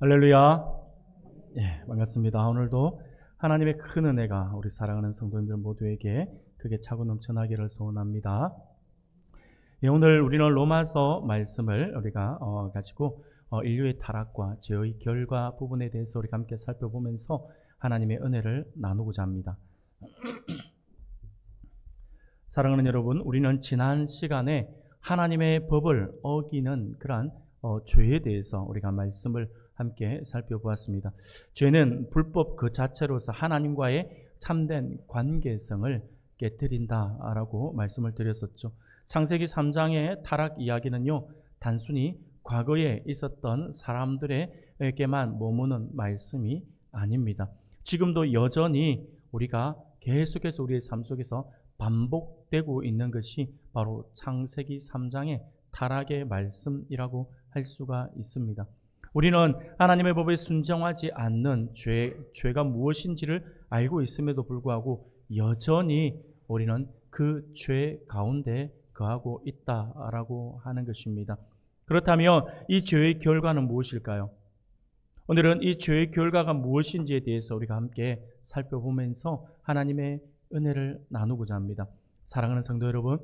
할렐루야. 예, 반갑습니다. 오늘도 하나님의 큰 은혜가 우리 사랑하는 성도님들 모두에게 크게 차고 넘쳐나기를 소원합니다. 예, 오늘 우리는 로마서 말씀을 우리가 가지고 인류의 타락과 죄의 결과 부분에 대해서 우리가 함께 살펴보면서 하나님의 은혜를 나누고자 합니다. 사랑하는 여러분, 우리는 지난 시간에 하나님의 법을 어기는 그러한 죄에 대해서 우리가 말씀을 함께 살펴보았습니다. 죄는 불법 그 자체로서 하나님과의 참된 관계성을 깨뜨린다라고 말씀을 드렸었죠. 창세기 3장의 타락 이야기는요, 단순히 과거에 있었던 사람들에게만 머무는 말씀이 아닙니다. 지금도 여전히 우리가 계속해서 우리의 삶 속에서 반복되고 있는 것이 바로 창세기 3장의 타락의 말씀이라고 할 수가 있습니다. 우리는 하나님의 법에 순종하지 않는 죄가 무엇인지를 알고 있음에도 불구하고 여전히 우리는 그 죄 가운데 거하고 있다라고 하는 것입니다. 그렇다면 이 죄의 결과는 무엇일까요? 오늘은 이 죄의 결과가 무엇인지에 대해서 우리가 함께 살펴보면서 하나님의 은혜를 나누고자 합니다. 사랑하는 성도 여러분,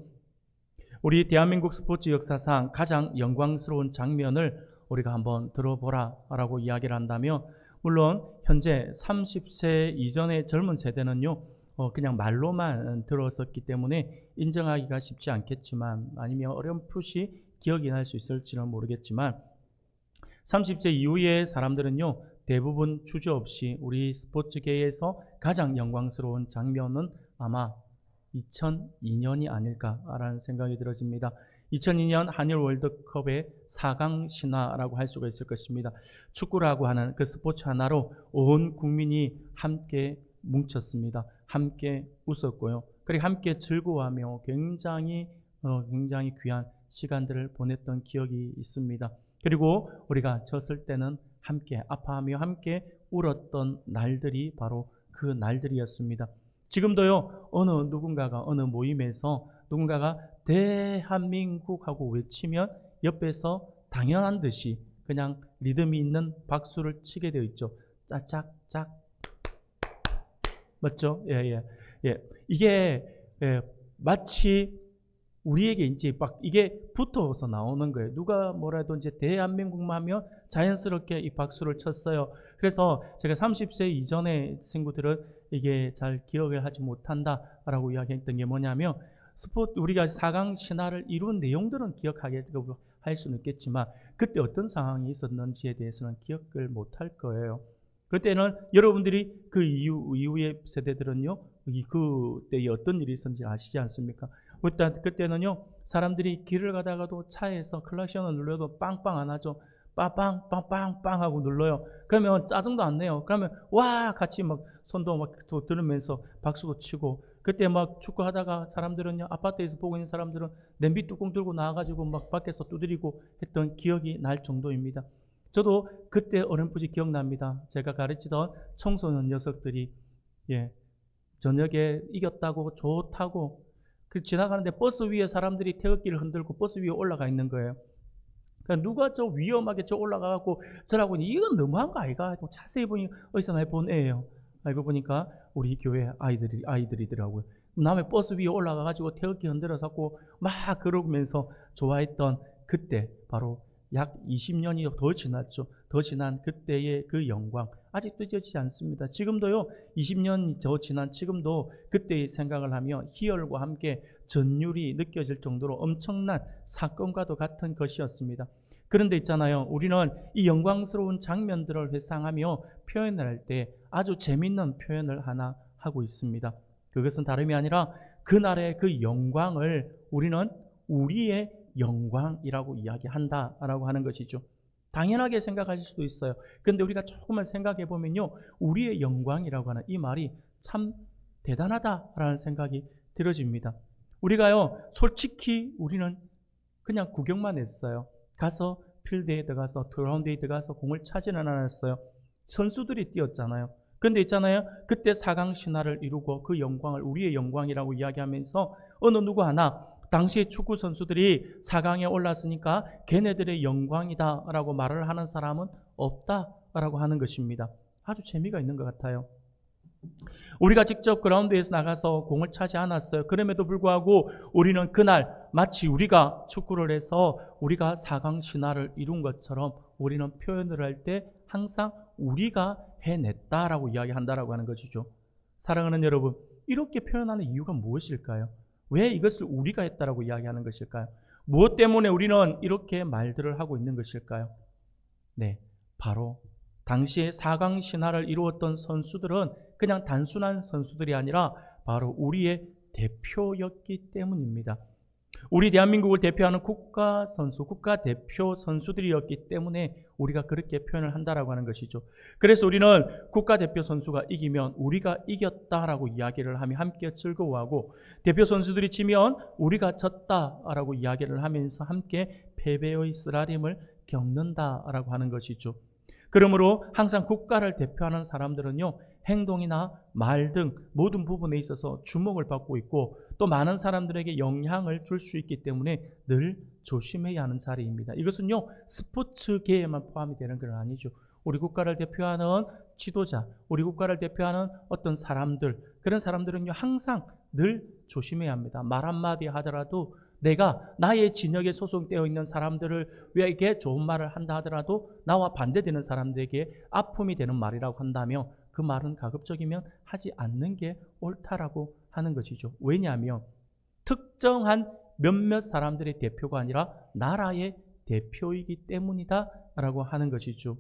우리 대한민국 스포츠 역사상 가장 영광스러운 장면을 우리가 한번 들어보라 라고 이야기를 한다면, 물론 현재 30세 이전의 젊은 세대는요 그냥 말로만 들었었기 때문에 인정하기가 쉽지 않겠지만, 아니면 어렴풋이 기억이 날 수 있을지는 모르겠지만, 30세 이후의 사람들은요 대부분 주저없이 우리 스포츠계에서 가장 영광스러운 장면은 아마 2002년이 아닐까라는 생각이 들어집니다. 2002년 한일 월드컵의 4강 신화라고 할 수가 있을 것입니다. 축구라고 하는 그 스포츠 하나로 온 국민이 함께 뭉쳤습니다. 함께 웃었고요. 그리고 함께 즐거워하며 굉장히 귀한 시간들을 보냈던 기억이 있습니다. 그리고 우리가 졌을 때는 함께 아파하며 함께 울었던 날들이 바로 그 날들이었습니다. 지금도요 어느 누군가가 어느 모임에서 누군가가 대한민국하고 외치면 옆에서 당연한 듯이 그냥 리듬이 있는 박수를 치게 되어 있죠. 짝짝짝. 맞죠? 예. 이게 마치 우리에게 이제 막 이게 붙어서 나오는 거예요. 누가 뭐라도 이제 대한민국만 하면 자연스럽게 이 박수를 쳤어요. 그래서 제가 30세 이전의 친구들은 이게 잘 기억을 하지 못한다라고 이야기했던 게 뭐냐면, 우리가 4강 신화를 이룬 내용들은 기억하게 할 수는 있겠지만 그때 어떤 상황이 있었는지에 대해서는 기억을 못할 거예요. 그때는 여러분들이 그 이후의 세대들은요 그때 어떤 일이 있었는지 아시지 않습니까? 그때는요 사람들이 길을 가다가도 차에서 클락션을 눌러도 빵빵 안 하죠. 빵빵빵빵빵 하고 눌러요. 그러면 짜증도 안 내요. 그러면 와 같이 막 손도 막 들으면서 박수도 치고, 그때 막 축구하다가 사람들은요 아파트에서 보고 있는 사람들은 냄비 뚜껑 들고 나와가지고 막 밖에서 두드리고 했던 기억이 날 정도입니다. 저도 그때 어렴풋이 기억납니다. 제가 가르치던 청소년 녀석들이 저녁에 이겼다고 좋다고 지나가는데 버스 위에 사람들이 태극기를 흔들고 버스 위에 올라가 있는 거예요. 그러니까 누가 저 위험하게 저 올라가갖고 저라고 이건 너무한 거 아이가? 자세히 보니 어디서 많이 본 애예요. 알고 보니까 우리 교회 아이들이더라고요. 남의 버스 위에 올라가가지고 태극기 흔들어서 막 그러면서 좋아했던 그때, 바로 약 20년이 더 지났죠. 더 지난 그때의 그 영광 아직도 잊어지지 않습니다. 지금도요 20년이 더 지난 지금도 그때의 생각을 하며 희열과 함께 전율이 느껴질 정도로 엄청난 사건과도 같은 것이었습니다. 그런데 있잖아요, 우리는 이 영광스러운 장면들을 회상하며 표현을 할 때 아주 재밌는 표현을 하나 하고 있습니다. 그것은 다름이 아니라 그날의 그 영광을 우리는 우리의 영광이라고 이야기한다라고 하는 것이죠. 당연하게 생각하실 수도 있어요. 그런데 우리가 조금만 생각해 보면요, 우리의 영광이라고 하는 이 말이 참 대단하다라는 생각이 들어집니다. 우리가요 솔직히 우리는 그냥 구경만 했어요. 가서 필드에 들어가서 그라운드에 들어가서 공을 차지는 않았어요. 선수들이 뛰었잖아요. 그런데 있잖아요, 그때 4강 신화를 이루고 그 영광을 우리의 영광이라고 이야기하면서 어느 누구 하나 당시 축구 선수들이 4강에 올랐으니까 걔네들의 영광이다라고 말을 하는 사람은 없다 라고 하는 것입니다. 아주 재미가 있는 것 같아요. 우리가 직접 그라운드에서 나가서 공을 차지 않았어요. 그럼에도 불구하고 우리는 그날 마치 우리가 축구를 해서 우리가 4강 신화를 이룬 것처럼 우리는 표현을 할 때 항상 우리가 해냈다라고 이야기한다라고 하는 것이죠. 사랑하는 여러분, 이렇게 표현하는 이유가 무엇일까요? 왜 이것을 우리가 했다라고 이야기하는 것일까요? 무엇 때문에 우리는 이렇게 말들을 하고 있는 것일까요? 네, 바로 당시에 4강 신화를 이루었던 선수들은 그냥 단순한 선수들이 아니라 바로 우리의 대표였기 때문입니다. 우리 대한민국을 대표하는 국가대표 선수들이었기 때문에 우리가 그렇게 표현을 한다라고 하는 것이죠. 그래서 우리는 국가대표 선수가 이기면 우리가 이겼다라고 이야기를 하며 함께 즐거워하고, 대표 선수들이 지면 우리가 졌다라고 이야기를 하면서 함께 패배의 쓰라림을 겪는다라고 하는 것이죠. 그러므로 항상 국가를 대표하는 사람들은요, 행동이나 말 등 모든 부분에 있어서 주목을 받고 있고 또 많은 사람들에게 영향을 줄 수 있기 때문에 늘 조심해야 하는 자리입니다. 이것은요, 스포츠계에만 포함이 되는 건 아니죠. 우리 국가를 대표하는 지도자, 우리 국가를 대표하는 어떤 사람들, 그런 사람들은요, 항상 늘 조심해야 합니다. 말 한마디 하더라도 내가 나의 진영에 소속되어 있는 사람들에게 좋은 말을 한다 하더라도 나와 반대되는 사람들에게 아픔이 되는 말이라고 한다면 그 말은 가급적이면 하지 않는 게 옳다라고 하는 것이죠. 왜냐하면 특정한 몇몇 사람들의 대표가 아니라 나라의 대표이기 때문이다 라고 하는 것이죠.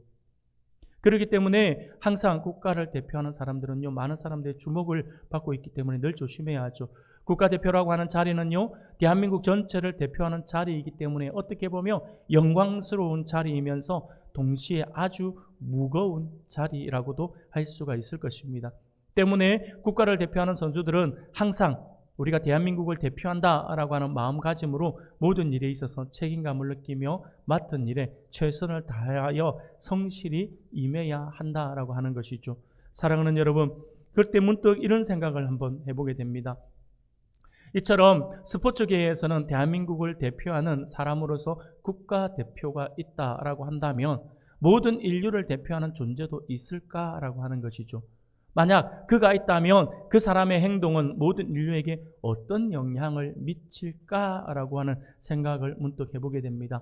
그렇기 때문에 항상 국가를 대표하는 사람들은요, 많은 사람들의 주목을 받고 있기 때문에 늘 조심해야 하죠. 국가대표라고 하는 자리는요, 대한민국 전체를 대표하는 자리이기 때문에 어떻게 보면 영광스러운 자리이면서 동시에 아주 무거운 자리라고도 할 수가 있을 것입니다. 때문에 국가를 대표하는 선수들은 항상 우리가 대한민국을 대표한다라고 하는 마음가짐으로 모든 일에 있어서 책임감을 느끼며 맡은 일에 최선을 다하여 성실히 임해야 한다라고 하는 것이죠. 사랑하는 여러분, 그때 문득 이런 생각을 한번 해보게 됩니다. 이처럼 스포츠계에서는 대한민국을 대표하는 사람으로서 국가대표가 있다라고 한다면 모든 인류를 대표하는 존재도 있을까라고 하는 것이죠. 만약 그가 있다면 그 사람의 행동은 모든 인류에게 어떤 영향을 미칠까라고 하는 생각을 문득 해보게 됩니다.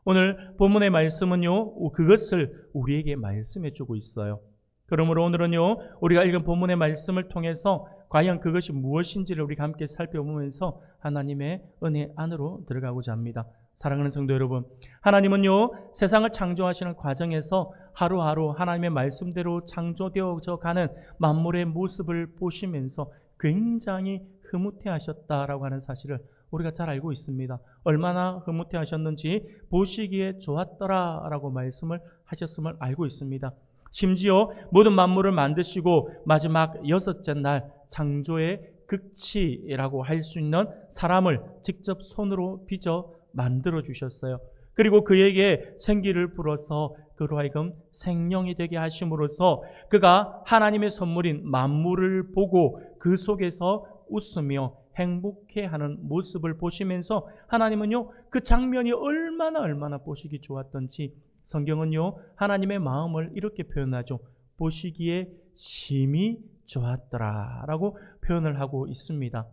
오늘 본문의 말씀은요, 그것을 우리에게 말씀해 주고 있어요. 그러므로 오늘은요, 우리가 읽은 본문의 말씀을 통해서 과연 그것이 무엇인지를 우리가 함께 살펴보면서 하나님의 은혜 안으로 들어가고자 합니다. 사랑하는 성도 여러분, 하나님은요, 세상을 창조하시는 과정에서 하루하루 하나님의 말씀대로 창조되어져 가는 만물의 모습을 보시면서 굉장히 흐뭇해 하셨다라고 하는 사실을 우리가 잘 알고 있습니다. 얼마나 흐뭇해 하셨는지 보시기에 좋았더라라고 말씀을 하셨음을 알고 있습니다. 심지어 모든 만물을 만드시고 마지막 6째 날 창조의 극치라고 할 수 있는 사람을 직접 손으로 빚어 만들어 주셨어요. 그리고 그에게 생기를 불어서 그로 하여금 생명이 되게 하심으로써 그가 하나님의 선물인 만물을 보고 그 속에서 웃으며 행복해하는 모습을 보시면서 하나님은요, 그 장면이 얼마나 보시기 좋았던지 성경은요, 하나님의 마음을 이렇게 표현하죠. 보시기에 심히 좋았더라라고 표현을 하고 있습니다.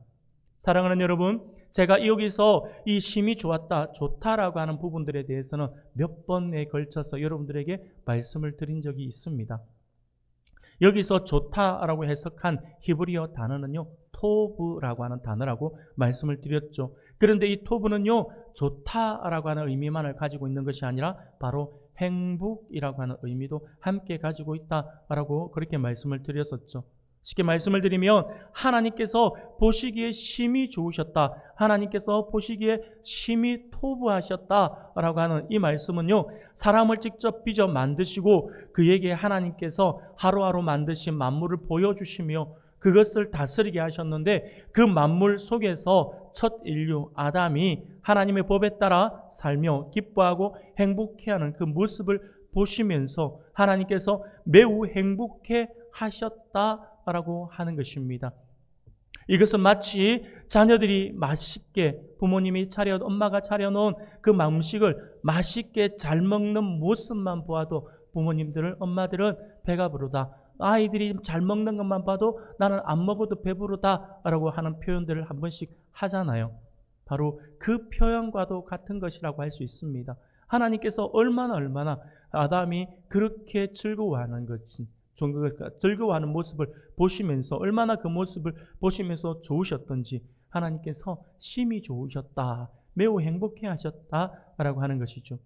사랑하는 여러분, 제가 여기서 이 심히 좋았다, 좋다라고 하는 부분들에 대해서는 몇 번에 걸쳐서 여러분들에게 말씀을 드린 적이 있습니다. 여기서 좋다라고 해석한 히브리어 단어는요, 토브라고 하는 단어라고 말씀을 드렸죠. 그런데 이 토브는요, 좋다라고 하는 의미만을 가지고 있는 것이 아니라 바로 행복이라고 하는 의미도 함께 가지고 있다라고 그렇게 말씀을 드렸었죠. 쉽게 말씀을 드리면 하나님께서 보시기에 심히 좋으셨다, 하나님께서 보시기에 심히 토부하셨다라고 하는 이 말씀은요, 사람을 직접 빚어 만드시고 그에게 하나님께서 하루하루 만드신 만물을 보여주시며 그것을 다스리게 하셨는데 그 만물 속에서 첫 인류 아담이 하나님의 법에 따라 살며 기뻐하고 행복해하는 그 모습을 보시면서 하나님께서 매우 행복해 하셨다라고 하는 것입니다. 이것은 마치 자녀들이 맛있게 부모님이 엄마가 차려놓은 그 음식을 맛있게 잘 먹는 모습만 보아도 부모님들은, 엄마들은 배가 부르다, 아이들이 잘 먹는 것만 봐도 나는 안 먹어도 배부르다 라고 하는 표현들을 한 번씩 하잖아요. 바로 그 표현과도 같은 것이라고 할 수 있습니다. 하나님께서 얼마나 아담이 그렇게 즐거워하는 것이, 즐거워하는 모습을 보시면서, 얼마나 그 모습을 보시면서 좋으셨던지 하나님께서 심히 좋으셨다, 매우 행복해 하셨다라고 하는 것이죠.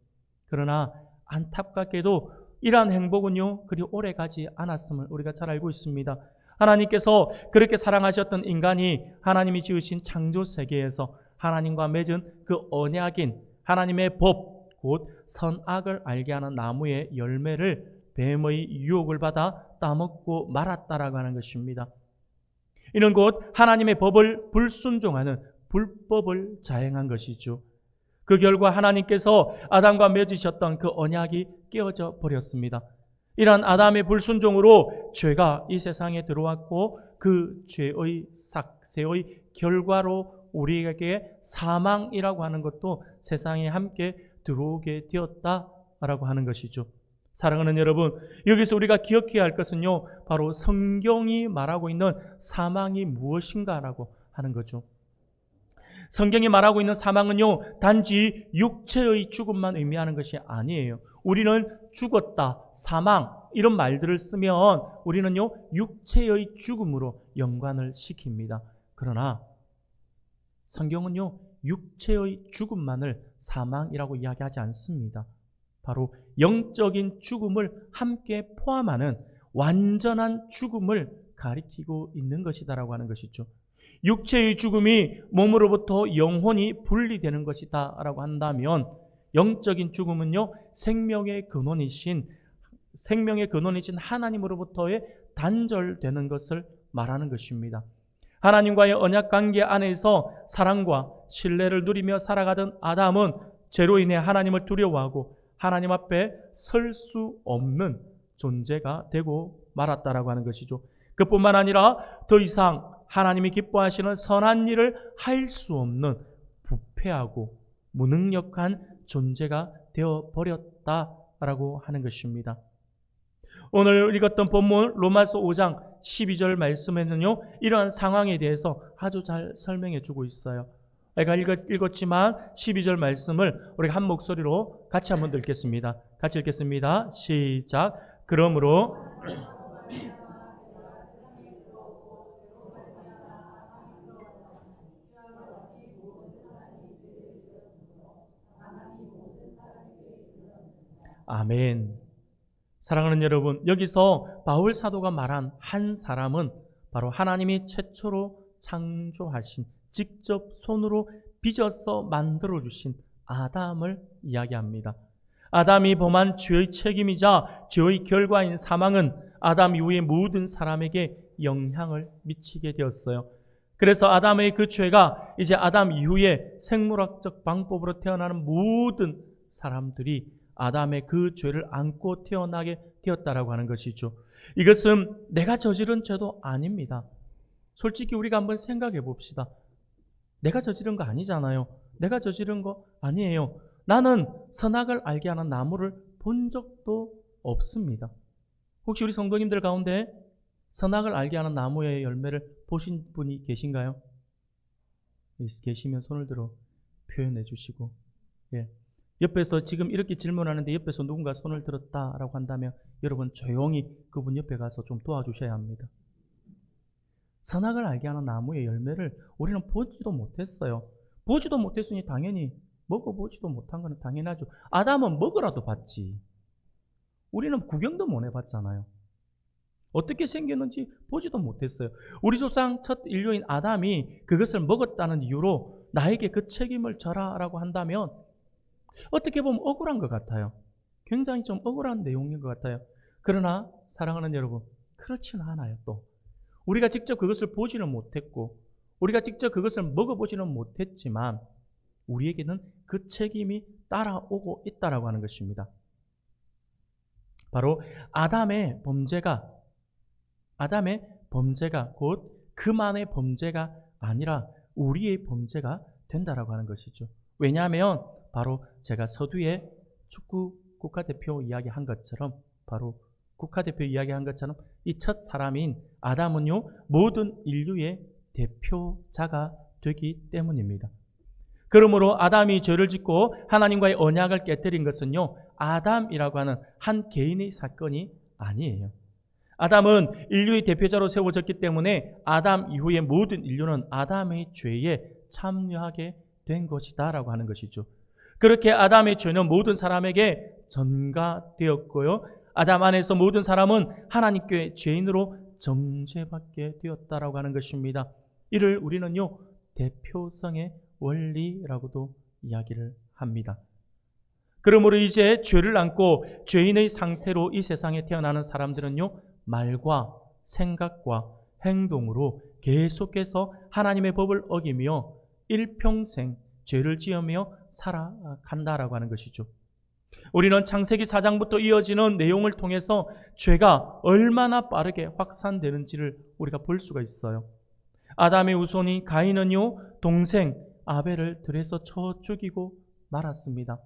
그러나 안타깝게도 이러한 행복은요, 그리 오래 가지 않았음을 우리가 잘 알고 있습니다. 하나님께서 그렇게 사랑하셨던 인간이 하나님이 지으신 창조 세계에서 하나님과 맺은 그 언약인 하나님의 법, 곧 선악을 알게 하는 나무의 열매를 뱀의 유혹을 받아 따먹고 말았다라고 하는 것입니다. 이는 곧 하나님의 법을 불순종하는 불법을 자행한 것이죠. 그 결과 하나님께서 아담과 맺으셨던 그 언약이 깨어져 버렸습니다. 이러한 아담의 불순종으로 죄가 이 세상에 들어왔고, 그 죄의 삭세의 결과로 우리에게 사망이라고 하는 것도 세상에 함께 들어오게 되었다라고 하는 것이죠. 사랑하는 여러분, 여기서 우리가 기억해야 할 것은요, 바로 성경이 말하고 있는 사망이 무엇인가라고 하는 거죠. 성경이 말하고 있는 사망은요, 단지 육체의 죽음만 의미하는 것이 아니에요. 우리는 죽었다, 사망 이런 말들을 쓰면 우리는요, 육체의 죽음으로 연관을 시킵니다. 그러나 성경은요, 육체의 죽음만을 사망이라고 이야기하지 않습니다. 바로 영적인 죽음을 함께 포함하는 완전한 죽음을 가리키고 있는 것이다라고 하는 것이죠. 육체의 죽음이 몸으로부터 영혼이 분리되는 것이다 라고 한다면, 영적인 죽음은요, 생명의 근원이신 하나님으로부터의 단절되는 것을 말하는 것입니다. 하나님과의 언약 관계 안에서 사랑과 신뢰를 누리며 살아가던 아담은 죄로 인해 하나님을 두려워하고 하나님 앞에 설 수 없는 존재가 되고 말았다라고 하는 것이죠. 그뿐만 아니라 더 이상 하나님이 기뻐하시는 선한 일을 할 수 없는 부패하고 무능력한 존재가 되어버렸다라고 하는 것입니다. 오늘 읽었던 본문 로마서 5장 12절 말씀에는요, 이러한 상황에 대해서 아주 잘 설명해 주고 있어요. 제가 읽었지만 12절 말씀을 우리가 한 목소리로 같이 한번 읽겠습니다. 같이 읽겠습니다. 시작. 그러므로 아멘. 사랑하는 여러분, 여기서 바울 사도가 말한 한 사람은 바로 하나님이 최초로 창조하신, 직접 손으로 빚어서 만들어주신 아담을 이야기합니다. 아담이 범한 죄의 책임이자 죄의 결과인 사망은 아담 이후의 모든 사람에게 영향을 미치게 되었어요. 그래서 아담의 그 죄가 이제 아담 이후에 생물학적 방법으로 태어나는 모든 사람들이 아담의 그 죄를 안고 태어나게 되었다라고 하는 것이죠. 이것은 내가 저지른 죄도 아닙니다. 솔직히 우리가 한번 생각해 봅시다. 내가 저지른 거 아니잖아요. 내가 저지른 거 아니에요. 나는 선악을 알게 하는 나무를 본 적도 없습니다. 혹시 우리 성도님들 가운데 선악을 알게 하는 나무의 열매를 보신 분이 계신가요? 계시면 손을 들어 표현해 주시고, 옆에서 지금 이렇게 질문하는데 옆에서 누군가 손을 들었다라고 한다면 여러분 조용히 그분 옆에 가서 좀 도와주셔야 합니다. 선악을 알게 하는 나무의 열매를 우리는 보지도 못했어요. 보지도 못했으니 당연히 먹어보지도 못한 것은 당연하죠. 아담은 먹으라도 봤지. 우리는 구경도 못 해봤잖아요. 어떻게 생겼는지 보지도 못했어요. 우리 조상 첫 인류인 아담이 그것을 먹었다는 이유로 나에게 그 책임을 져라라고 한다면 어떻게 보면 억울한 것 같아요. 굉장히 좀 억울한 내용인 것 같아요. 그러나 사랑하는 여러분, 그렇지는 않아요. 또 우리가 직접 그것을 보지는 못했고 우리가 직접 그것을 먹어보지는 못했지만 우리에게는 그 책임이 따라오고 있다라고 하는 것입니다. 바로 아담의 범죄가 곧 그만의 범죄가 아니라 우리의 범죄가 된다라고 하는 것이죠. 왜냐하면 바로 제가 서두에 축구 국가대표 이야기한 것처럼 바로 국가대표 이야기한 것처럼 이 첫 사람인 아담은요, 모든 인류의 대표자가 되기 때문입니다. 그러므로 아담이 죄를 짓고 하나님과의 언약을 깨뜨린 것은요, 아담이라고 하는 한 개인의 사건이 아니에요. 아담은 인류의 대표자로 세워졌기 때문에 아담 이후의 모든 인류는 아담의 죄에 참여하게 된 것이다 라고 하는 것이죠. 그렇게 아담의 죄는 모든 사람에게 전가되었고요, 아담 안에서 모든 사람은 하나님께 죄인으로 정죄받게 되었다라고 하는 것입니다. 이를 우리는요, 대표성의 원리라고도 이야기를 합니다. 그러므로 이제 죄를 안고 죄인의 상태로 이 세상에 태어나는 사람들은요, 말과 생각과 행동으로 계속해서 하나님의 법을 어기며 일평생 죄를 지으며 살아간다라고 하는 것이죠. 우리는 창세기 4장부터 이어지는 내용을 통해서 죄가 얼마나 빠르게 확산되는지를 우리가 볼 수가 있어요. 아담의 후손인 가인은요, 동생 아벨을 들에서 쳐 죽이고 말았습니다.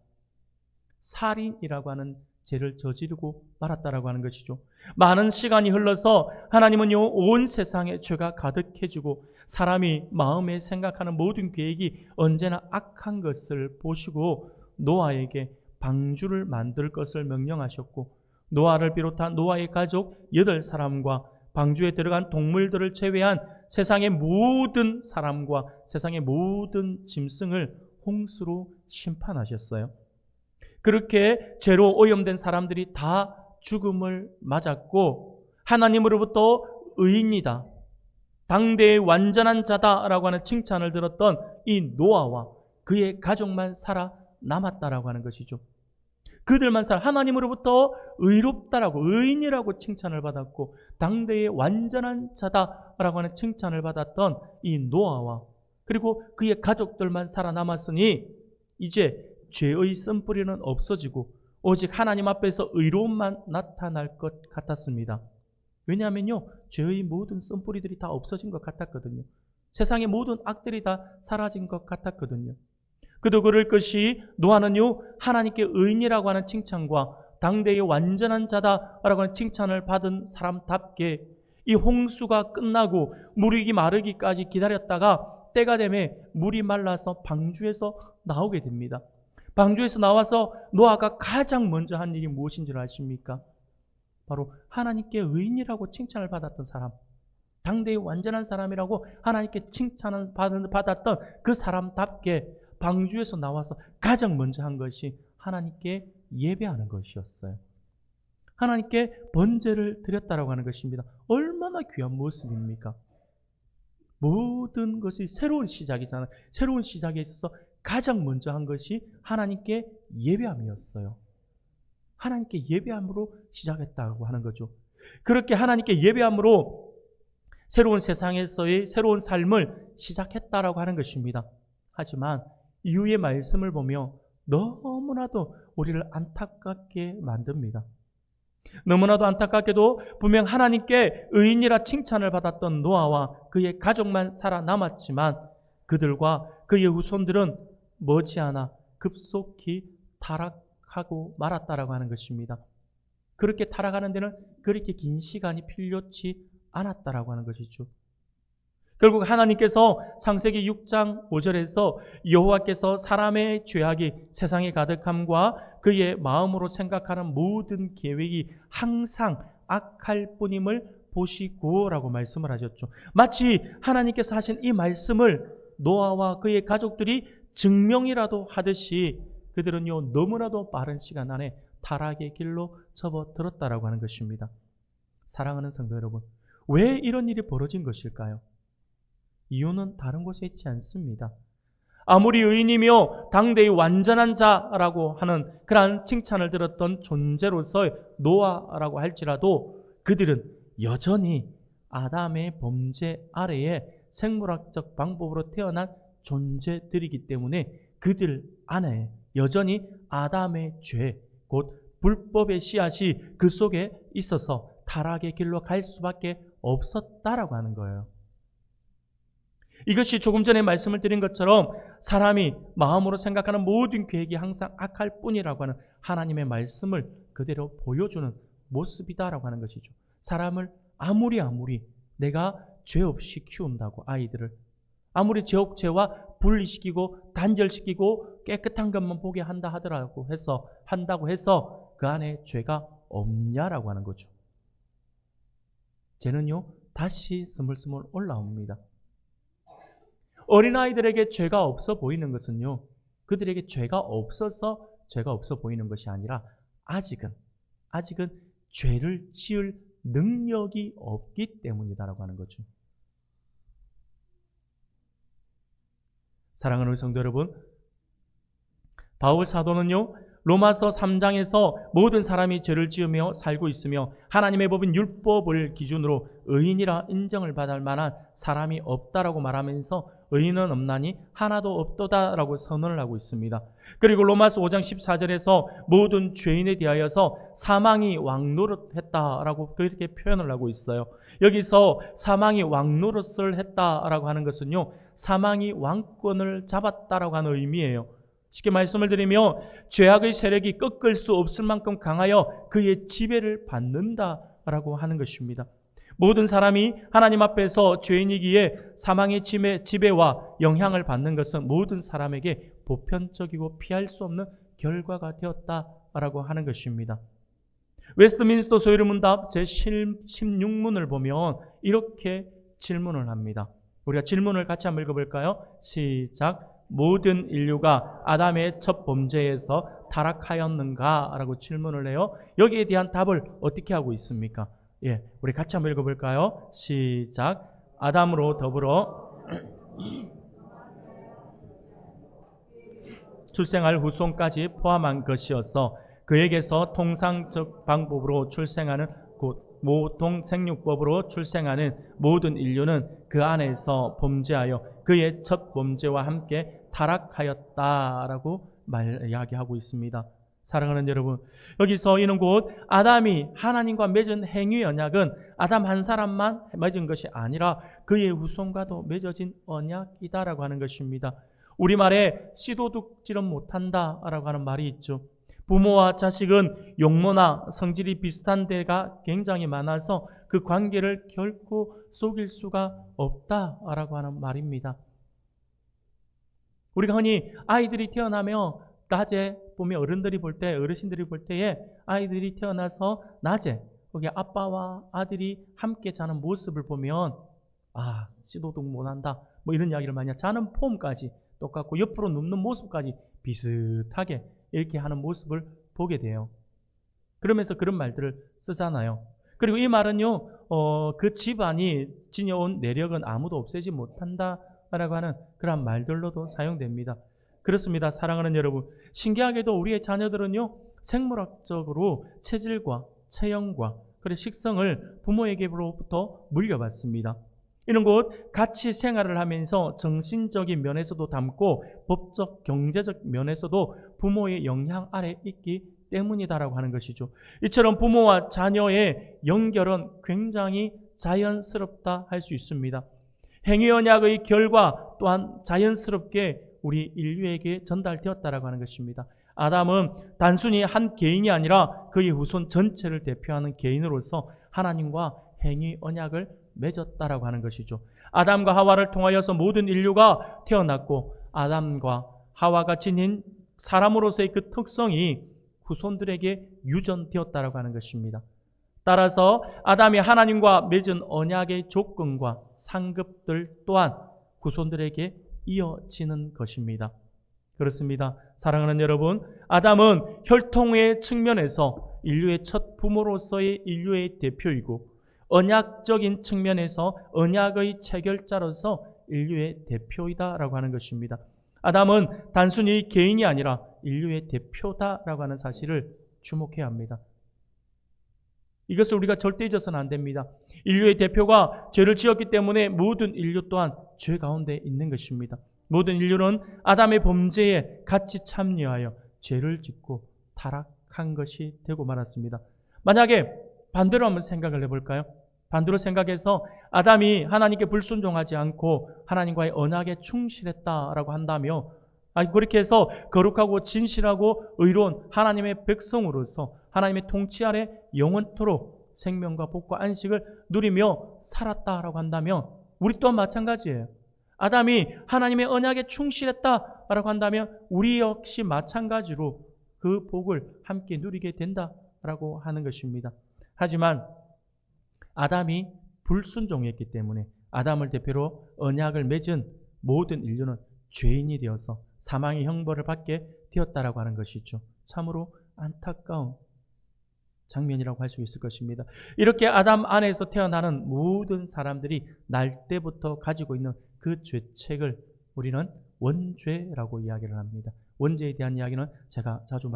살인이라고 하는 죄를 저지르고 말았다라고 하는 것이죠. 많은 시간이 흘러서 하나님은요, 온 세상에 죄가 가득해지고 사람이 마음에 생각하는 모든 계획이 언제나 악한 것을 보시고 노아에게 방주를 만들 것을 명령하셨고, 노아를 비롯한 노아의 가족 8사람과 방주에 들어간 동물들을 제외한 세상의 모든 사람과 세상의 모든 짐승을 홍수로 심판하셨어요. 그렇게 죄로 오염된 사람들이 다 죽음을 맞았고, 하나님으로부터 의인이다, 당대의 완전한 자다라고 하는 칭찬을 들었던 이 노아와 그의 가족만 살아남았다라고 하는 것이죠. 그들만 하나님으로부터 의롭다라고, 의인이라고 칭찬을 받았고 당대의 완전한 자다라고 하는 칭찬을 받았던 이 노아와 그리고 그의 가족들만 살아남았으니 이제 죄의 쓴뿌리는 없어지고 오직 하나님 앞에서 의로움만 나타날 것 같았습니다. 왜냐하면요, 죄의 모든 쓴뿌리들이 다 없어진 것 같았거든요. 세상의 모든 악들이 다 사라진 것 같았거든요. 그도 그럴 것이 노아는요, 하나님께 의인이라고 하는 칭찬과 당대의 완전한 자다라고 하는 칭찬을 받은 사람답게 이 홍수가 끝나고 물이 마르기까지 기다렸다가 때가 되면 물이 말라서 방주에서 나오게 됩니다. 방주에서 나와서 노아가 가장 먼저 한 일이 무엇인 줄 아십니까? 바로 하나님께 의인이라고 칭찬을 받았던 사람, 당대의 완전한 사람이라고 하나님께 칭찬을 받았던 그 사람답게 방주에서 나와서 가장 먼저 한 것이 하나님께 예배하는 것이었어요. 하나님께 번제를 드렸다라고 하는 것입니다. 얼마나 귀한 모습입니까? 모든 것이 새로운 시작이잖아요. 새로운 시작에 있어서 가장 먼저 한 것이 하나님께 예배함이었어요. 하나님께 예배함으로 시작했다고 하는 거죠. 그렇게 하나님께 예배함으로 새로운 세상에서의 새로운 삶을 시작했다라고 하는 것입니다. 하지만 이후의 말씀을 보며 너무나도 우리를 안타깝게 만듭니다. 너무나도 안타깝게도 분명 하나님께 의인이라 칭찬을 받았던 노아와 그의 가족만 살아남았지만 그들과 그의 후손들은 머지않아 급속히 타락하고 말았다라고 하는 것입니다. 그렇게 타락하는 데는 그렇게 긴 시간이 필요치 않았다라고 하는 것이죠. 결국 하나님께서 창세기 6장 5절에서 여호와께서 사람의 죄악이 세상에 가득함과 그의 마음으로 생각하는 모든 계획이 항상 악할 뿐임을 보시고라고 말씀을 하셨죠. 마치 하나님께서 하신 이 말씀을 노아와 그의 가족들이 증명이라도 하듯이 그들은요, 너무나도 빠른 시간 안에 타락의 길로 접어들었다라고 하는 것입니다. 사랑하는 성도 여러분, 왜 이런 일이 벌어진 것일까요? 이유는 다른 곳에 있지 않습니다. 아무리 의인이며 당대의 완전한 자라고 하는 그러한 칭찬을 들었던 존재로서의 노아라고 할지라도 그들은 여전히 아담의 범죄 아래에 생물학적 방법으로 태어난 존재들이기 때문에 그들 안에 여전히 아담의 죄, 곧 불법의 씨앗이 그 속에 있어서 타락의 길로 갈 수밖에 없었다라고 하는 거예요. 이것이 조금 전에 말씀을 드린 것처럼 사람이 마음으로 생각하는 모든 계획이 항상 악할 뿐이라고 하는 하나님의 말씀을 그대로 보여주는 모습이다라고 하는 것이죠. 사람을 아무리 내가 죄 없이 키운다고 아이들을 아무리 죄와 분리시키고 단절시키고 깨끗한 것만 보게 한다고 해서 그 안에 죄가 없냐라고 하는 거죠. 죄는요 다시 스물스물 올라옵니다. 어린아이들에게 죄가 없어 보이는 것은요 그들에게 죄가 없어서 죄가 없어 보이는 것이 아니라 아직은 죄를 지을 능력이 없기 때문이다라고 하는 거죠. 사랑하는 우리 성도 여러분, 바울 사도는요 로마서 3장에서 모든 사람이 죄를 지으며 살고 있으며 하나님의 법인 율법을 기준으로 의인이라 인정을 받을 만한 사람이 없다라고 말하면서 의인은 없나니 하나도 없도다라고 선언을 하고 있습니다. 그리고 로마서 5장 14절에서 모든 죄인에 대하여서 사망이 왕노릇했다라고 그렇게 표현을 하고 있어요. 여기서 사망이 왕노릇을 했다라고 하는 것은요 사망이 왕권을 잡았다라고 하는 의미예요. 쉽게 말씀을 드리며 죄악의 세력이 꺾을 수 없을 만큼 강하여 그의 지배를 받는다라고 하는 것입니다. 모든 사람이 하나님 앞에서 죄인이기에 사망의 지배와 영향을 받는 것은 모든 사람에게 보편적이고 피할 수 없는 결과가 되었다라고 하는 것입니다. 웨스트민스터 소유문답 제16문을 보면 이렇게 질문을 합니다. 우리가 질문을 같이 한번 읽어볼까요? 시작. 모든 인류가 아담의 첫 범죄에서 타락하였는가? 라고 질문을 해요. 여기에 대한 답을 어떻게 하고 있습니까? 우리 같이 한번 읽어볼까요? 시작. 아담으로 더불어 출생할 후손까지 포함한 것이어서 그에게서 통상적 방법으로 출생하는 곧 모통생육법으로 출생하는 모든 인류는 그 안에서 범죄하여 그의 첫 범죄와 함께 타락하였다라고 이야기하고 있습니다. 사랑하는 여러분, 여기서 이는 곧 아담이 하나님과 맺은 행위 언약은 아담 한 사람만 맺은 것이 아니라 그의 후손과도 맺어진 언약이다라고 하는 것입니다. 우리말에 씨도둑질은 못한다라고 하는 말이 있죠. 부모와 자식은 용모나 성질이 비슷한 데가 굉장히 많아서 그 관계를 결코 속일 수가 없다라고 하는 말입니다. 우리가 흔히 아이들이 태어나며 낮에 보면 어르신들이 볼 때에 아이들이 태어나서 낮에 거기 아빠와 아들이 함께 자는 모습을 보면 씨도둑 못한다 뭐 이런 이야기를 많이 자는 폼까지 똑같고 옆으로 눕는 모습까지 비슷하게 이렇게 하는 모습을 보게 돼요. 그러면서 그런 말들을 쓰잖아요. 그리고 이 말은요 그 집안이 지녀온 내력은 아무도 없애지 못한다라고 하는 그런 말들로도 사용됩니다. 그렇습니다. 사랑하는 여러분, 신기하게도 우리의 자녀들은요 생물학적으로 체질과 체형과 그리고 식성을 부모에게로부터 물려받습니다. 이는 곧 같이 생활을 하면서 정신적인 면에서도 담고 법적, 경제적 면에서도 부모의 영향 아래 있기 때문이다라고 하는 것이죠. 이처럼 부모와 자녀의 연결은 굉장히 자연스럽다 할 수 있습니다. 행위언약의 결과 또한 자연스럽게 우리 인류에게 전달되었다라고 하는 것입니다. 아담은 단순히 한 개인이 아니라 그의 후손 전체를 대표하는 개인으로서 하나님과 행위 언약을 맺었다라고 하는 것이죠. 아담과 하와를 통하여서 모든 인류가 태어났고 아담과 하와가 지닌 사람으로서의 그 특성이 후손들에게 유전되었다라고 하는 것입니다. 따라서 아담이 하나님과 맺은 언약의 조건과 상급들 또한 후손들에게 이어지는 것입니다. 그렇습니다. 사랑하는 여러분, 아담은 혈통의 측면에서 인류의 첫 부모로서의 인류의 대표이고 언약적인 측면에서 언약의 체결자로서 인류의 대표이다라고 하는 것입니다. 아담은 단순히 개인이 아니라 인류의 대표다라고 하는 사실을 주목해야 합니다. 이것을 우리가 절대 잊어서는 안 됩니다. 인류의 대표가 죄를 지었기 때문에 모든 인류 또한 죄 가운데 있는 것입니다. 모든 인류는 아담의 범죄에 같이 참여하여 죄를 짓고 타락한 것이 되고 말았습니다. 만약에 반대로 한번 생각을 해볼까요? 반대로 생각해서 아담이 하나님께 불순종하지 않고 하나님과의 언약에 충실했다라고 한다며 그렇게 해서 거룩하고 진실하고 의로운 하나님의 백성으로서 하나님의 통치 아래 영원토록 생명과 복과 안식을 누리며 살았다라고 한다면 우리 또한 마찬가지예요. 아담이 하나님의 언약에 충실했다라고 한다면 우리 역시 마찬가지로 그 복을 함께 누리게 된다라고 하는 것입니다. 하지만 아담이 불순종했기 때문에 아담을 대표로 언약을 맺은 모든 인류는 죄인이 되어서 사망의 형벌을 받게 되었다라고 하는 것이죠. 참으로 안타까운 장면이라고 할 수 있을 것입니다. 이렇게 아담 안에서 태어나는 모든 사람들이 날 때부터 가지고 있는 그 죄책을 우리는 원죄라고 이야기를 합니다. 원죄에 대한 이야기는 제가 자주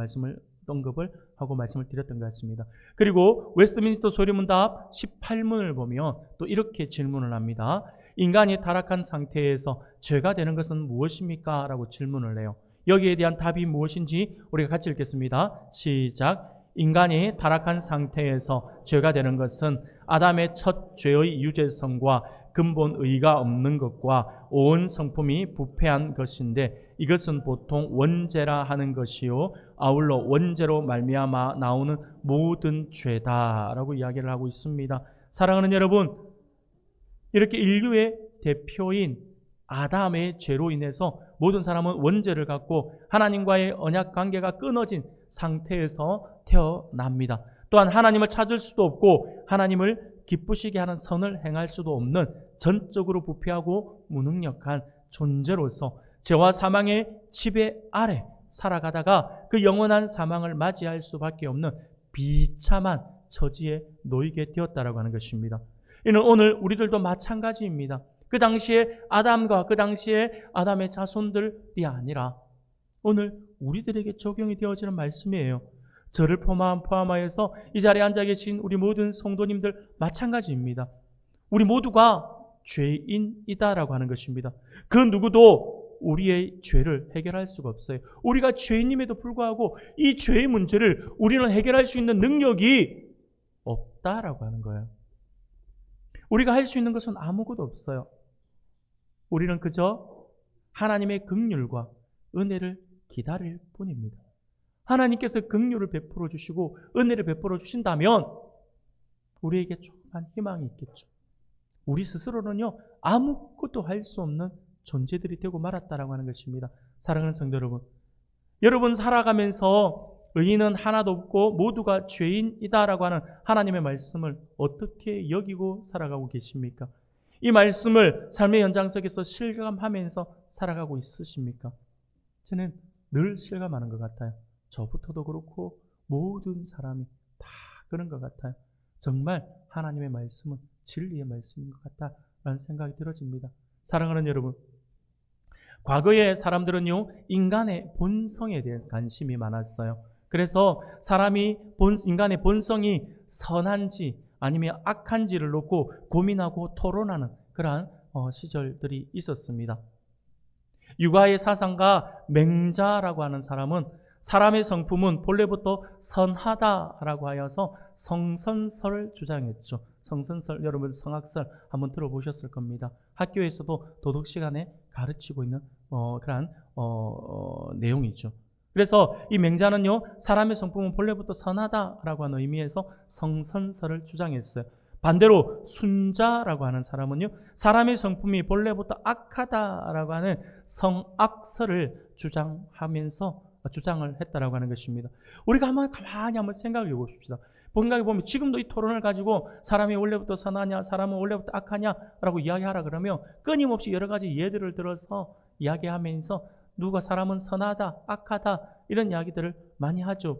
언급을 하고 말씀을 드렸던 것 같습니다. 그리고 웨스트민스터 소리문답 18문을 보면 또 이렇게 질문을 합니다. 인간이 타락한 상태에서 죄가 되는 것은 무엇입니까? 라고 질문을 해요. 여기에 대한 답이 무엇인지 우리가 같이 읽겠습니다. 시작. 인간이 타락한 상태에서 죄가 되는 것은 아담의 첫 죄의 유죄성과 근본 의의가 없는 것과 온 성품이 부패한 것인데 이것은 보통 원죄라 하는 것이요 아울러 원죄로 말미암아 나오는 모든 죄다라고 이야기를 하고 있습니다. 사랑하는 여러분, 이렇게 인류의 대표인 아담의 죄로 인해서 모든 사람은 원죄를 갖고 하나님과의 언약 관계가 끊어진 상태에서 태어납니다. 또한 하나님을 찾을 수도 없고 하나님을 기쁘시게 하는 선을 행할 수도 없는 전적으로 부패하고 무능력한 존재로서 죄와 사망의 지배 아래 살아가다가 그 영원한 사망을 맞이할 수밖에 없는 비참한 처지에 놓이게 되었다라고 하는 것입니다. 이는 오늘 우리들도 마찬가지입니다. 그 당시에 아담과 그 당시에 아담의 자손들이 아니라 오늘 우리들에게 적용이 되어지는 말씀이에요. 저를 포함하여서 이 자리에 앉아 계신 우리 모든 성도님들 마찬가지입니다. 우리 모두가 죄인이다라고 하는 것입니다. 그 누구도 우리의 죄를 해결할 수가 없어요. 우리가 죄인임에도 불구하고 이 죄의 문제를 우리는 해결할 수 있는 능력이 없다라고 하는 거예요. 우리가 할 수 있는 것은 아무것도 없어요. 우리는 그저 하나님의 긍휼과 은혜를 기다릴 뿐입니다. 하나님께서 긍휼을 베풀어 주시고 은혜를 베풀어 주신다면 우리에게 조그만 희망이 있겠죠. 우리 스스로는요 아무것도 할 수 없는 존재들이 되고 말았다라고 하는 것입니다. 사랑하는 성도 여러분, 여러분 살아가면서 의인은 하나도 없고 모두가 죄인이다라고 하는 하나님의 말씀을 어떻게 여기고 살아가고 계십니까? 이 말씀을 삶의 연장석에서 실감하면서 살아가고 있으십니까? 저는 늘 실감하는 것 같아요. 저부터도 그렇고 모든 사람이 다 그런 것 같아요. 정말 하나님의 말씀은 진리의 말씀인 것 같다라는 생각이 들어집니다. 사랑하는 여러분, 과거의 사람들은요 인간의 본성에 대한 관심이 많았어요. 그래서 인간의 본성이 선한지 아니면 악한지를 놓고 고민하고 토론하는 그러한 시절들이 있었습니다. 유가의 사상가 맹자라고 하는 사람은 사람의 성품은 본래부터 선하다라고 하여서 성선설을 주장했죠. 성선설, 여러분 성악설 한번 들어보셨을 겁니다. 학교에서도 도덕 시간에 가르치고 있는 그러한 내용이죠. 그래서 이 맹자는요 사람의 성품은 본래부터 선하다라고 하는 의미에서 성선설을 주장했어요. 반대로 순자라고 하는 사람은요 사람의 성품이 본래부터 악하다라고 하는 성악설을 주장을 했다라고 하는 것입니다. 우리가 가만히 한번 생각해 보십시다. 생각해 보면 지금도 이 토론을 가지고 사람이 원래부터 선하냐, 사람은 원래부터 악하냐라고 이야기하라 그러면 끊임없이 여러 가지 예들을 들어서 이야기하면서 누가 사람은 선하다, 악하다 이런 이야기들을 많이 하죠.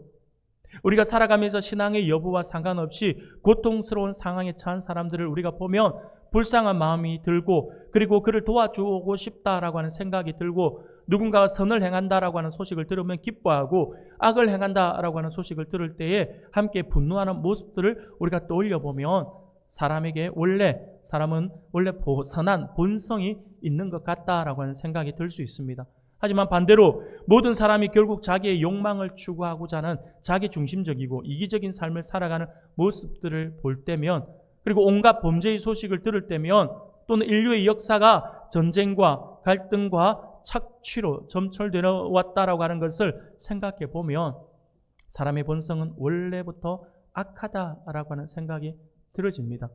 우리가 살아가면서 신앙의 여부와 상관없이 고통스러운 상황에 처한 사람들을 우리가 보면 불쌍한 마음이 들고 그리고 그를 도와주고 싶다라고 하는 생각이 들고 누군가가 선을 행한다라고 하는 소식을 들으면 기뻐하고 악을 행한다라고 하는 소식을 들을 때에 함께 분노하는 모습들을 우리가 떠올려 보면 사람은 원래 선한 본성이 있는 것 같다라고 하는 생각이 들 수 있습니다. 하지만 반대로 모든 사람이 결국 자기의 욕망을 추구하고자 하는 자기 중심적이고 이기적인 삶을 살아가는 모습들을 볼 때면 그리고 온갖 범죄의 소식을 들을 때면 또는 인류의 역사가 전쟁과 갈등과 착취로 점철되어 왔다라고 하는 것을 생각해 보면 사람의 본성은 원래부터 악하다라고 하는 생각이 들어집니다.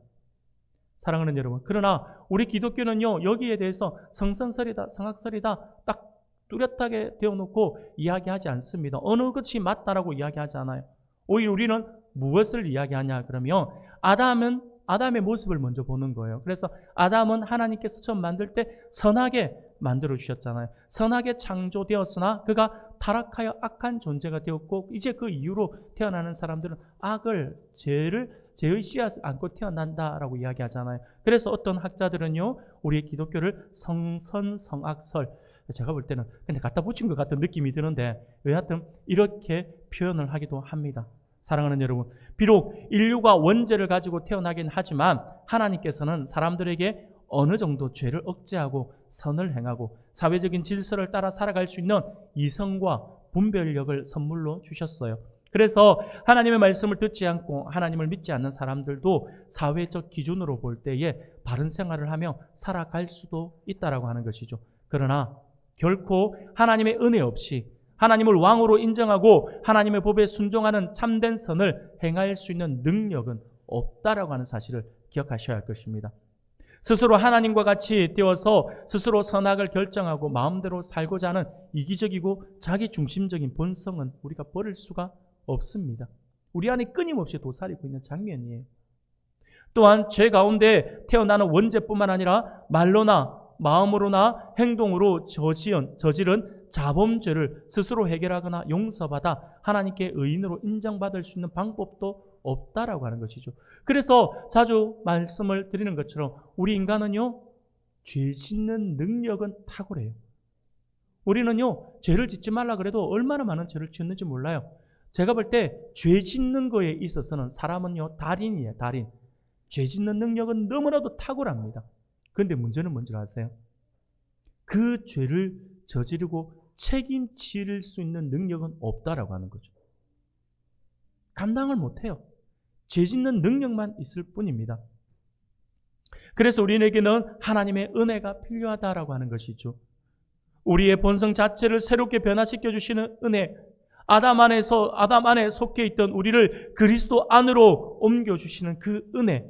사랑하는 여러분, 그러나 우리 기독교는요, 여기에 대해서 성선설이다, 성악설이다 딱 뚜렷하게 되어놓고 이야기하지 않습니다. 어느 것이 맞다라고 이야기하지 않아요. 오히려 우리는 무엇을 이야기하냐 그러면 아담의 모습을 먼저 보는 거예요. 그래서 아담은 하나님께서 처음 만들 때 선하게 만들어 주셨잖아요. 선하게 창조되었으나 그가 타락하여 악한 존재가 되었고, 이제 그 이후로 태어나는 사람들은 죄의 씨앗을 안고 태어난다라고 이야기하잖아요. 그래서 어떤 학자들은요, 우리의 기독교를 성선성악설, 제가 볼 때는 근데 갖다 붙인 것 같은 느낌이 드는데 여하튼 이렇게 표현을 하기도 합니다. 사랑하는 여러분, 비록 인류가 원죄를 가지고 태어나긴 하지만 하나님께서는 사람들에게 어느 정도 죄를 억제하고 선을 행하고 사회적인 질서를 따라 살아갈 수 있는 이성과 분별력을 선물로 주셨어요. 그래서 하나님의 말씀을 듣지 않고 하나님을 믿지 않는 사람들도 사회적 기준으로 볼 때에 바른 생활을 하며 살아갈 수도 있다라고 하는 것이죠. 그러나 결코 하나님의 은혜 없이 하나님을 왕으로 인정하고 하나님의 법에 순종하는 참된 선을 행할 수 있는 능력은 없다라고 하는 사실을 기억하셔야 할 것입니다. 스스로 하나님과 같이 되어서 스스로 선악을 결정하고 마음대로 살고자 하는 이기적이고 자기중심적인 본성은 우리가 버릴 수가 없습니다. 우리 안에 끊임없이 도사리고 있는 장면이에요. 또한 죄 가운데 태어나는 원죄뿐만 아니라 말로나 마음으로나 행동으로 저지른 자범죄를 스스로 해결하거나 용서받아 하나님께 의인으로 인정받을 수 있는 방법도 없다라고 하는 것이죠. 그래서 자주 말씀을 드리는 것처럼 우리 인간은요, 죄 짓는 능력은 탁월해요. 우리는요, 죄를 짓지 말라 그래도 얼마나 많은 죄를 짓는지 몰라요. 제가 볼 때 죄 짓는 거에 있어서는 사람은요, 달인이에요, 달인. 죄 짓는 능력은 너무나도 탁월합니다. 그런데 문제는 뭔지 아세요? 그 죄를 저지르고 책임질 수 있는 능력은 없다라고 하는 거죠. 감당을 못해요. 죄 짓는 능력만 있을 뿐입니다. 그래서 우리에게는 하나님의 은혜가 필요하다라고 하는 것이죠. 우리의 본성 자체를 새롭게 변화시켜 주시는 은혜, 아담 안에 속해 있던 우리를 그리스도 안으로 옮겨주시는 그 은혜,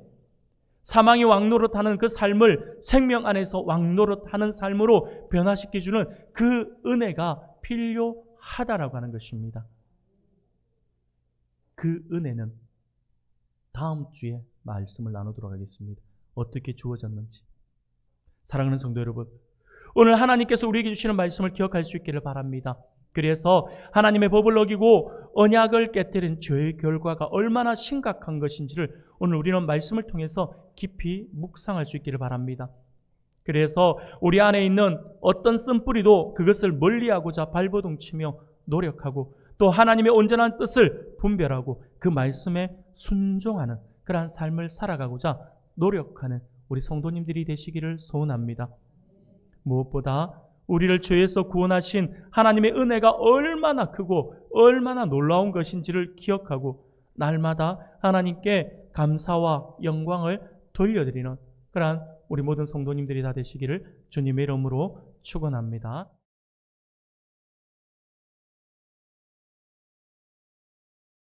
사망이 왕노릇하는 그 삶을 생명 안에서 왕노릇하는 삶으로 변화시켜주는 그 은혜가 필요하다라고 하는 것입니다. 그 은혜는 다음 주에 말씀을 나누도록 하겠습니다. 어떻게 주어졌는지. 사랑하는 성도 여러분, 오늘 하나님께서 우리에게 주시는 말씀을 기억할 수 있기를 바랍니다. 그래서 하나님의 법을 어기고 언약을 깨뜨린 죄의 결과가 얼마나 심각한 것인지를 오늘 우리는 말씀을 통해서 깊이 묵상할 수 있기를 바랍니다. 그래서 우리 안에 있는 어떤 쓴뿌리도 그것을 멀리하고자 발버둥치며 노력하고 또 하나님의 온전한 뜻을 분별하고 그 말씀에 순종하는 그러한 삶을 살아가고자 노력하는 우리 성도님들이 되시기를 소원합니다. 무엇보다 우리를 죄에서 구원하신 하나님의 은혜가 얼마나 크고 얼마나 놀라운 것인지를 기억하고 날마다 하나님께 감사와 영광을 돌려드리는 그러한 우리 모든 성도님들이 다 되시기를 주님의 이름으로 축원합니다.